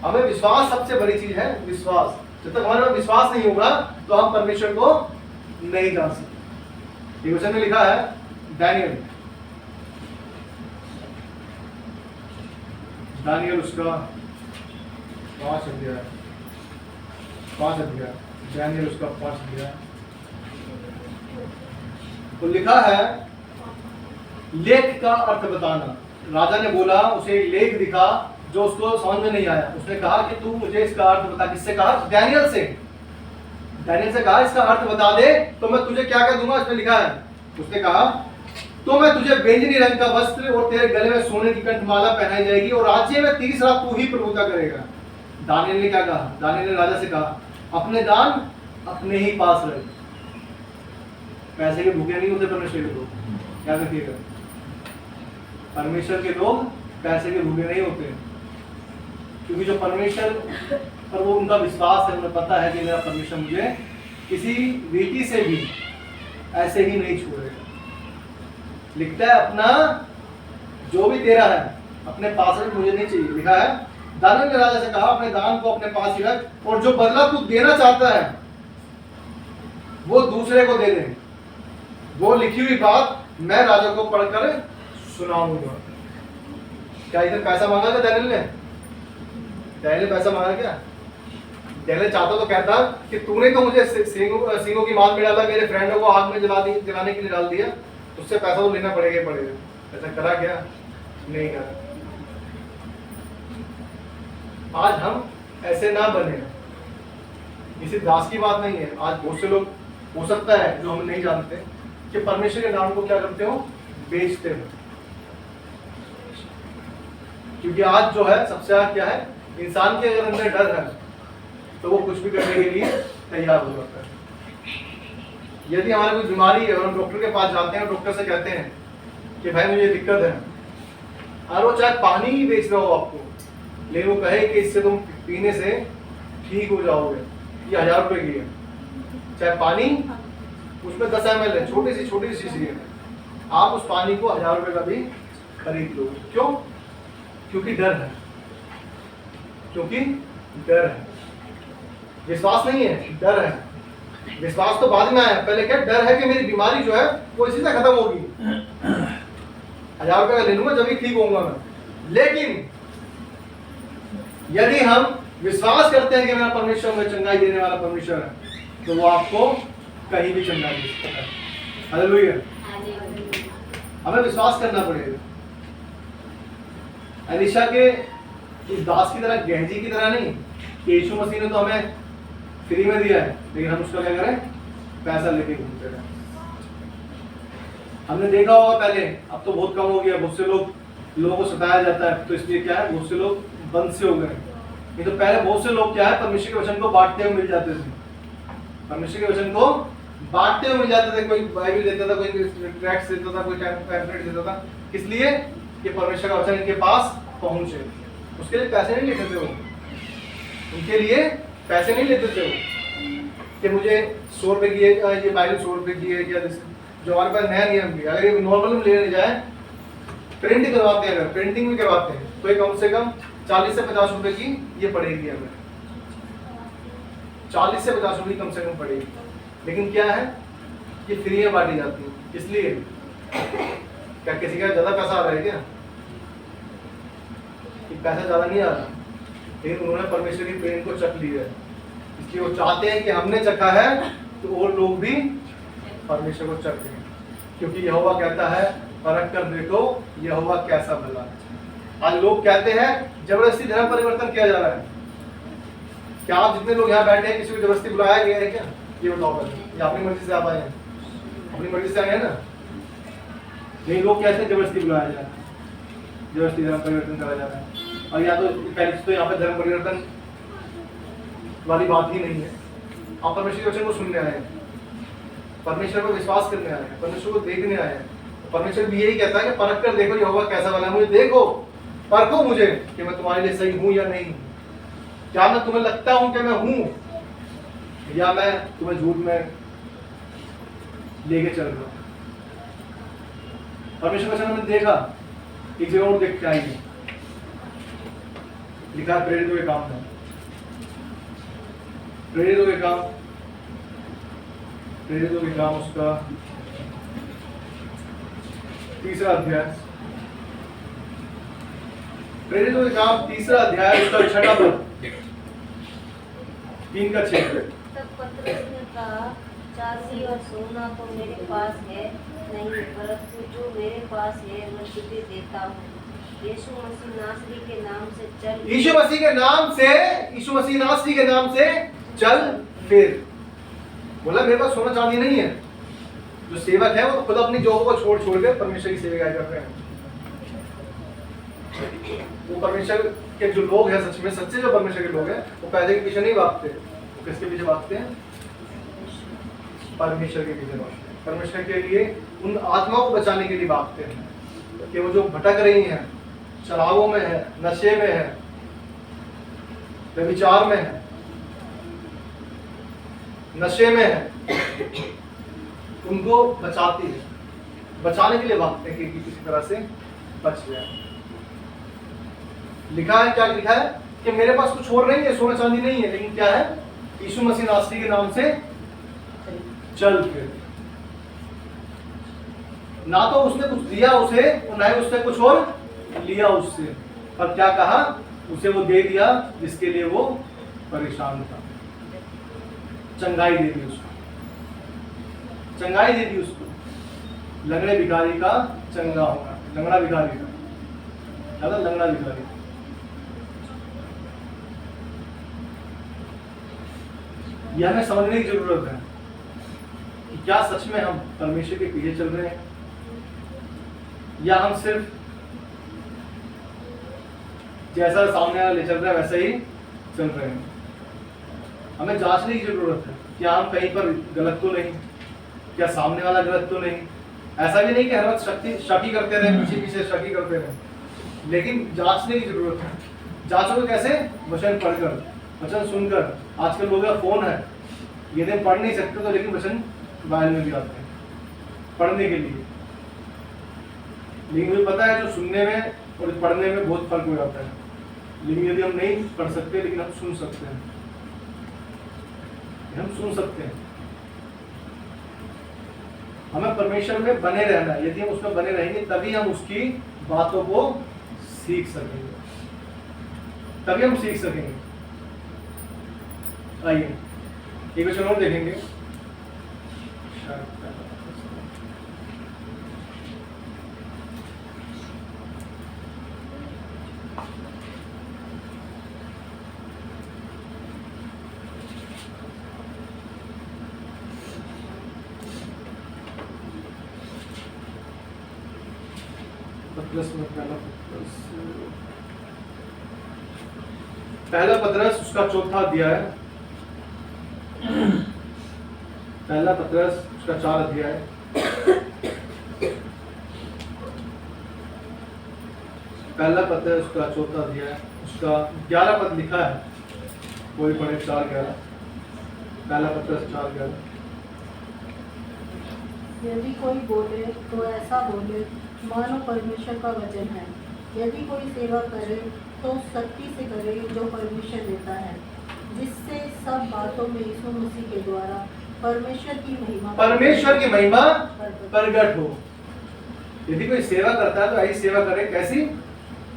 [SPEAKER 1] हमें विश्वास सबसे बड़ी चीज है। विश्वास, जब तक हमारे में विश्वास नहीं होगा तो हम परमेश्वर को नहीं जान सकते। ये वचन में लिखा है दानियल उसका 5 अध्याय, दानियल उसका 5 अध्याय। तो लिखा है लेख का अर्थ बताना। राजा ने बोला, उसे एक लेख दिखा जो उसको समझ में नहीं आया। उसने कहा कि तू मुझे इसका अर्थ बता। किससे कहा? दानियल से कहा इसका अर्थ बता दे तो मैं तुझे क्या क्या दूंगा। इसमें लिखा है, उसने कहा तो मैं तुझे बैंगनी रंग का वस्त्र और तेरे गले में सोने की कंठमाला पहनाई जाएगी और राज्य में 30 रात तू ही प्रभुता करेगा। दानियल ने क्या कहा? दानियल ने राजा से कहा अपने दान अपने ही पास रहे। पैसे के भूखे नहीं होते परमेश्वर के लोग, क्या रखिएगा? परमेश्वर के लोग पैसे के भूखे नहीं होते, क्योंकि जो परमेश्वर पर वो उनका विश्वास है, उन्हें पता है कि मेरा परमेश्वर मुझे किसी रीति से भी ऐसे ही नहीं छोड़ेगा। लिखता है अपना जो भी तेरा है अपने पास रख, मुझे नहीं चाहिए। लिखा है दानियल ने राजा से कहा अपने दान को अपने पास ही रख और जो बदला तू देना चाहता है वो दूसरे को दे दे। वो लिखी हुई बात मैं राजा को पढ़कर सुनाऊंगा। क्या इधर पैसा मांगा था दानियल ने? दानियल पैसा मांगा क्या? दानियल चाहता तो कहता कि तूने तो मुझे सिंगों की मांग में डाला, मेरे फ्रेंडों को आग में जलाने के लिए डाल दिया, उससे पैसा तो लेना पड़ेगा ही पड़ेगा। ऐसा करा क्या? नहीं करा। आज हम ऐसे ना बने। किसी दास की बात नहीं है। आज बहुत से लोग हो सकता है जो हम नहीं जानते कि परमेश्वर के नाम को क्या करते हो? बेचते हो। क्योंकि आज जो है सबसे ज्यादा क्या है, इंसान के अगर अंदर डर है तो वो कुछ भी करने के लिए तैयार हो जाता है। यदि हमारी कोई बीमारी है और हम डॉक्टर के पास जाते हैं और डॉक्टर से कहते हैं कि भाई मुझे दिक्कत है, और वो चाहे पानी ही बेच रहा हो आपको, लेकिन वो कहे कि इससे तुम पीने से ठीक हो जाओगे, ये 1000 रुपए की है, चाहे पानी उसमें 10 ml है, छोटी सी शीशी है, आप उस पानी को 1000 रुपए का भी खरीद लो। क्यों? क्योंकि डर है, क्योंकि डर है। विश्वास नहीं है, डर है। विश्वास तो बाद में आया, पहले क्या डर है कि मेरी बीमारी जो है वो इसी से खत्म होगी, 1000 रुपए का ले लूंगा जब भी ठीक होऊंगा मैं। लेकिन यदि हम विश्वास करते हैं कि मेरा परमेश्वर मुझे चंगाई देने वाला परमेश्वर है, तो वो आपको कहीं भी चंगाई दे सकता है। हालेलुया। हमें विश्वास करना पड़ेगा। एलिशा के इस दास की तरह, गेहजी की तरह नहीं कि यीशु मसीह ने तो हमें फ्री में दिया है, लेकिन हम उसका क्या करें? पैसा लेके घूमते रहे। हमने देखा होगा पहले, अब तो बहुत कम हो गया, बहुत से लोगों को सताया जाता है, तो इसलिए क्या है, बहुत से लोग बंद से हो गए। नहीं तो पहले बहुत से लोग क्या है, परमेश्वर के वचन को बांटते हुए मिल जाते थे, परमेश्वर के वचन को बांटते हुए मिल जाते थे। कोई बाइबल देता था, कोई ट्रैक्ट्स देता था, कोई पैम्फलेट देता था। किस लिए? कि परमेश्वर का वचन इनके पास पहुंचे। उसके लिए पैसे नहीं लेते थे वो, उनके लिए पैसे नहीं लेते थे वो कि मुझे 100 रुपए की ये बाइबल 100 रुपए की है, या जो हमारे पास नया नियम भी, अगर ये नॉर्मल में लेने जाए, प्रिंट करवाते हैं, अगर प्रिंटिंग भी करवाते हैं, तो ये कम से कम 40 से 50 रुपए की ये पड़ेगी, हमें 40 से 50 रुपए कम से कम पड़ेगी। लेकिन क्या है, ये फ्री में बांटी जाती है। इसलिए क्या किसी का ज्यादा पैसा आ रहा है क्या? कि पैसा ज्यादा नहीं आ रहा, लेकिन उन्होंने परमेश्वर की प्रेम को चख लिया है, इसलिए वो चाहते हैं कि हमने चखा है तो और लोग भी परमेश्वर को चख लें। क्योंकि यहोवा कहता है, परख कर देखो यहोवा कैसा भला है। आज लोग कहते हैं जबरदस्ती धर्म परिवर्तन किया जा रहा है। क्या आप जितने लोग यहाँ बैठे हैं, किसी को जबरदस्ती बुलाया गया है क्या? ये बताओ पहले। या अपनी मर्जी से आप आए हैं? अपनी मर्जी से आए हैं ना? नहीं, लोग कहते हैं जबरदस्ती बुलाया जा रहा है, जबरदस्ती धर्म परिवर्तन करा जा रहा है। और या तो पहले तो यहाँ पे धर्म परिवर्तन वाली बात ही नहीं है। आप परमेश्वर के वचन को सुनने आए हैं, परमेश्वर को विश्वास करने आए हैं, परमेश्वर को देखने आए हैं। परमेश्वर भी यही कहता है कि परख कर देखो यहोवा कैसा भला है। मुझे देखो, परखो मुझे कि मैं तुम्हारे लिए सही हूं या नहीं हूं। क्या मैं तुम्हें लगता हूं कि मैं हूं, या मैं तुम्हें झूठ में लेके चल रहा हूं? परमेश्वर वचन में देखा, एक जगह और देख के आएंगे, लिखा है प्रेरितों के काम में, प्रेरितों के काम, प्रेरितों के काम उसका 3रा अध्याय, प्रेरितों के काम 3रा अध्याय उसका 6वां पद, 3 का 6।
[SPEAKER 3] तब पतरस ने कहा, चांदी और सोना तो मेरे पास है नहीं, परंतु जो मेरे पास है मैं तुझे देता हूँ। यीशु मसीह नासरी के नाम से चल।
[SPEAKER 1] यीशु मसीह के नाम से, यीशु मसीह नासरी के नाम से चल फिर। बोला मेरे पास सोना चांदी नहीं है। जो सेवक है वो खुद अपनी जॉब को छोड़ छोड़ के परमेश्वर की सेवा कर रहे हैं। वो परमेश्वर के जो लोग हैं, सच में सच्चे जो परमेश्वर के लोग हैं, वो पैसे के पीछे नहीं भागते। वो किसके पीछे भागते हैं? परमेश्वर के पीछे भागते हैं। परमेश्वर के लिए, उन आत्माओं को बचाने के लिए भागते हैं कि वो जो भटक रही हैं, शराबों में है, नशे में है, व्यभिचार में है, नशे में है, उनको बचाती है, बचाने के लिए भागते हैं कि किसी तरह से बच जाए। लिखा है, क्या लिखा है कि मेरे पास कुछ और नहीं है, सोना चांदी नहीं है, लेकिन क्या है? यीशु मसीह नासरी के नाम से चल फिर। ना तो उसने कुछ दिया उसे, और ना ही उसने कुछ और लिया उससे, पर क्या कहा? उसे वो दे दिया जिसके लिए वो परेशान था। चंगाई दे दी उसको, चंगाई दे दी उसको। लंगड़े भिखारी का चंगा होगा, लंगड़ा भिखारी का, क्या था? लंगड़ा भिखारी। यह हमें समझने की जरूरत है कि क्या सच में हम परमेश्वर के पीछे चल रहे हैं, या हम सिर्फ जैसा सामने वाला ले चल रहा है वैसे ही चल रहे हैं। हमें जांचने की जरूरत है, क्या हम कहीं पर गलत तो नहीं, क्या सामने वाला गलत तो नहीं। ऐसा भी नहीं कि हर वक्त शक ही करते रहे, पीछे पीछे शक ही करते रहे, लेकिन जांचने की जरूरत है। जांचोगे कैसे? वचन पढ़कर, वचन सुनकर। आजकल लोगों का फोन है, यदि हम पढ़ नहीं सकते तो लेकिन वचन मोबाइल में भी आते हैं पढ़ने के लिए। लेकिन मुझे पता है जो सुनने में और पढ़ने में बहुत फर्क हो जाता है। लेकिन यदि हम नहीं पढ़ सकते लेकिन हम सुन सकते हैं, हम सुन सकते हैं। हमें परमेश्वर में बने रहना है। यदि हम उसमें बने रहेंगे तभी हम उसकी बातों को सीख सकेंगे, तभी हम सीख सकेंगे। आइए एक वचन और देखेंगे। पहला पतरस उसका चौथा अध्याय, पहला पतरस उसका 4 अध्याय, पहला पतरस उसका चौथा अध्याय, उसका 11 पद लिखा है। कोई पढ़े 4:11, पहला पतरस 4:11।
[SPEAKER 4] यदि कोई बोले तो ऐसा बोले मानो परमेश्वर का वचन है। यदि कोई सेवा करे तो शक्ति से करे जो परमेश्वर देता है, जिससे सब बातों में यीशु मसीह के द्वारा परमेश्वर की महिमा
[SPEAKER 1] प्रकट हो। यदि कोई सेवा करता है तो ऐसी सेवा करे कैसी?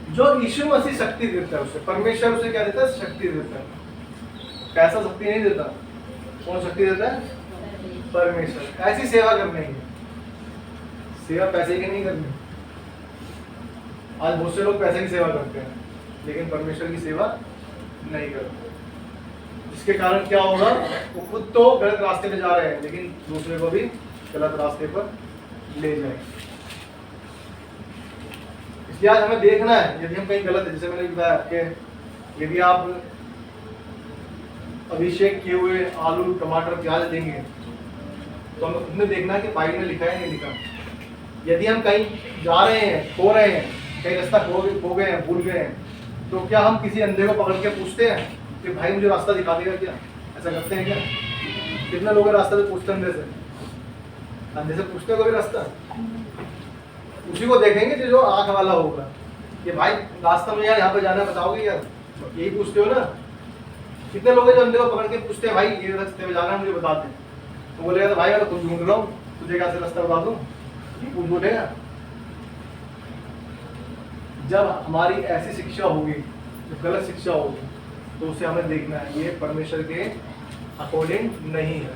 [SPEAKER 1] जो यीशु मसीह शक्ति देता है उसे। परमेश्वर उसे क्या देता है? शक्ति देता है। पैसा शक्ति नहीं देता। कौन शक्ति देता है? परमेश्वर। ऐसी सेवा करनी है। सेवा पैसे की नहीं करनी। आज बहुत से लोग पैसे की सेवा करते हैं लेकिन परमेश्वर की सेवा नहीं करते, जिसके कारण क्या होगा? वो खुद तो गलत रास्ते पे जा रहे हैं लेकिन दूसरे को भी गलत रास्ते पर ले जाएंगे। इसलिए आज हमें देखना है यदि हम कहीं गलत है। जैसे मैंने बताया कि यदि आप अभिषेक किए हुए आलू टमाटर प्याज देंगे तो हमें खुद में देखना है कि फाइल में लिखा है नहीं लिखा। यदि हम कहीं जा रहे हैं, खो रहे हैं, कहीं रास्ता खो गए हैं, भूल गए हैं, तो क्या हम किसी अंधे को पकड़ के पूछते हैं कि भाई मुझे रास्ता दिखा देगा क्या? ऐसा करते हैं क्या? कितने लोग रास्ता से पूछते हैं? अंधे से पूछते हैं कभी रास्ता? उसी को देखेंगे जो आंख वाला होगा कि भाई रास्ता में यार यहाँ पे जाना बताओगे यार, यही पूछते हो ना। कितने लोग जो अंधे को पकड़ के पूछते हैं भाई ये रास्ते में जाना है मुझे बता दे, तो बोलेगा तो भाई मैं तो खुद ढूंढ रहा हूँ, तुझे कैसे रास्ता बता दूँ? पूछ बोलेगा। जब हमारी ऐसी शिक्षा होगी, जो गलत शिक्षा होगी, तो उसे हमें देखना है ये परमेश्वर के अकॉर्डिंग नहीं है।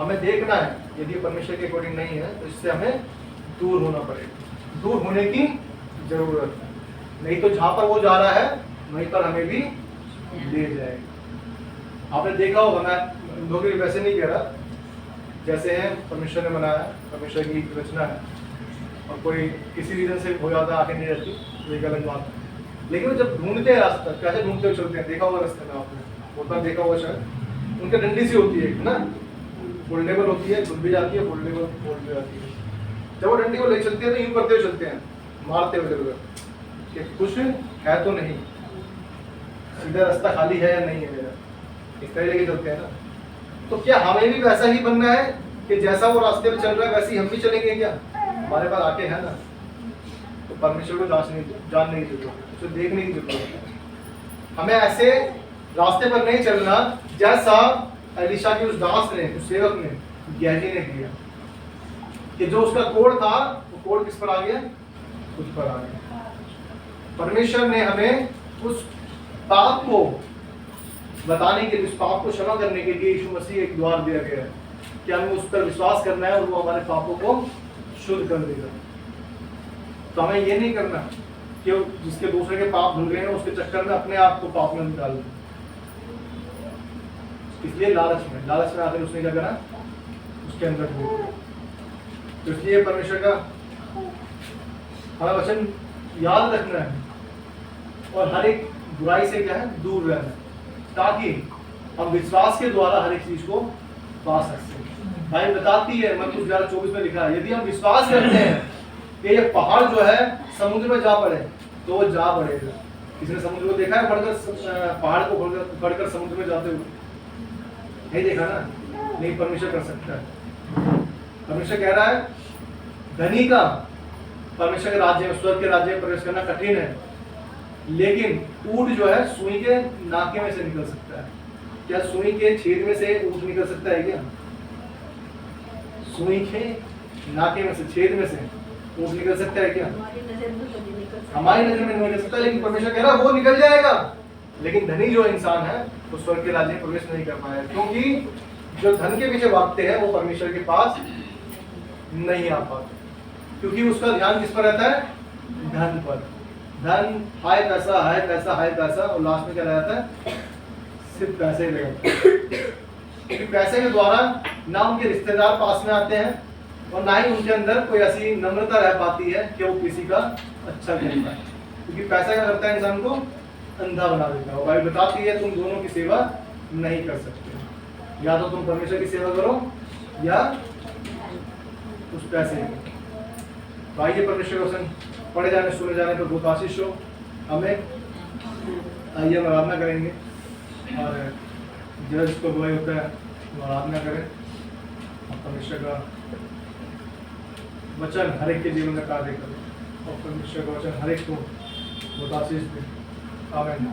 [SPEAKER 1] हमें देखना है यदि परमेश्वर के अकॉर्डिंग नहीं है तो इससे हमें दूर होना पड़ेगा। दूर होने की जरूरत है, नहीं तो जहां पर वो जा रहा है वहीं पर हमें भी ले जाएगा। आपने देखा होगा, मैं लोगों के वैसे नहीं कह रहा, जैसे है परमेश्वर ने बनाया, परमेश्वर की रचना है और कोई किसी रीजन से हो जाता है आगे नहीं रहती तो एक अलग बात है। लेकिन जब ढूंढते हैं रास्ता, कैसे ढूंढते हुए चलते हैं, देखा होगा रास्ते में आपने, होता देखा होगा शायद, उनके डंडी सी होती है ना, फोल्डेबल होती है, खुल भी जाती है, फोल्डेबल फोल्ड भी जाती है। जब वो डंडी को ले चलते हैं तो यूं करते हुए चलते हैं, मारते हुए जरूरत कि कुछ है तो नहीं, सीधा रास्ता खाली है या नहीं है मेरा, इस तरह लेके चलते हैं ना। तो क्या हमें भी वैसा ही बनना है कि जैसा वो रास्ते पे चल रहा है वैसे ही हम भी चलेंगे क्या? हमारे पास आके है ना, तो परमेश्वर को जानने की जरूरत है, उसे देखने की जरूरत है। हमें ऐसे रास्ते पर नहीं चलना जैसा एलिशा के उस दास ने, उस सेवक ने, गेहजी ने किया, कि जो उसका कोड़ था वो कोड़ किस पर आ गया? उस पर आ गया। परमेश्वर ने हमें उस पाप को बताने के लिए, उस पाप को क्षमा करने के लिए यीशु मसीह एक द्वार दिया गया है कि हमें उस पर विश्वास करना है और वो हमारे पापों को शुद्ध कर देगा। तो हमें ये नहीं करना कि जिसके दूसरे के पाप धुल गए हैं उसके चक्कर में अपने आप को पाप में निकाल दें। इसलिए लालच में आकर उसने क्या करा? उसके अंदर घुस गया। तो इसलिए परमेश्वर का हमारा वचन याद रखना है और हर एक बुराई से क्या है? दूर रहना, ताकि हम विश्वास के द्वारा हर एक चीज को पा सकते हैं। बाइबल बताती है मत्ती 11:24 में लिखा है, यदि हम विश्वास करते हैं कि ये पहाड़ जो है समुद्र में जा पड़े तो वो जा पड़ेगा। किसी ने समुद्र को देखा है बढ़कर, पहाड़ को बढ़कर समुद्र में जाते हुए? नहीं देखा ना। नहीं, परमेश्वर कर सकता है। परमेश्वर कह रहा है धनी का परमेश्वर के राज्य में, स्वर्ग के राज्य में प्रवेश करना कठिन है, लेकिन ऊंट जो है सुई के नाके में से निकल सकता है। क्या सुई के छेद में से ऊंट निकल सकता है क्या? सुई के नाके में से, छेद में से ऊंट निकल सकता है क्या?
[SPEAKER 4] हमारी नजर में कभी निकल सकता है।
[SPEAKER 1] हमारी नजर में नहीं निकल सकता, लेकिन परमेश्वर कह रहा है वो निकल जाएगा। लेकिन धनी जो इंसान है वो स्वर्ग के राज्य में प्रवेश नहीं कर पाया, क्योंकि जो धन के पीछे भागते हैं वो परमेश्वर के पास नहीं आ पाते, क्योंकि उसका ध्यान किस पर रहता है? धन पर। धन, हाय पैसा, हाय पैसा, हाय पैसा, और लास्ट में क्या रह जाता है? सिर्फ पैसे ही रहता है। क्योंकि पैसे के द्वारा ना उनके रिश्तेदार पास में आते हैं और ना ही उनके अंदर कोई ऐसी नम्रता रह पाती है कि वो किसी का अच्छा करता है, क्योंकि पैसा क्या करता है? इंसान को अंधा बना देता है। और बाइबल बताती है तुम दोनों की सेवा नहीं कर सकते, या तो तुम परमेश्वर की सेवा करो या उस पैसे की। तो आइए परमेश्वर के वचन पढ़े जाने, सुने जाने पर बहुत आशीष हो हमें। आइए हम आराधना करेंगे, और जो जिसको बुराई होता है वो आराधना करें, और परमेश्वर का वचन हर एक के जीवन में कार्य करें, और परमेश्वर का वचन हर एक को बहुत आशीष दे। आमीन।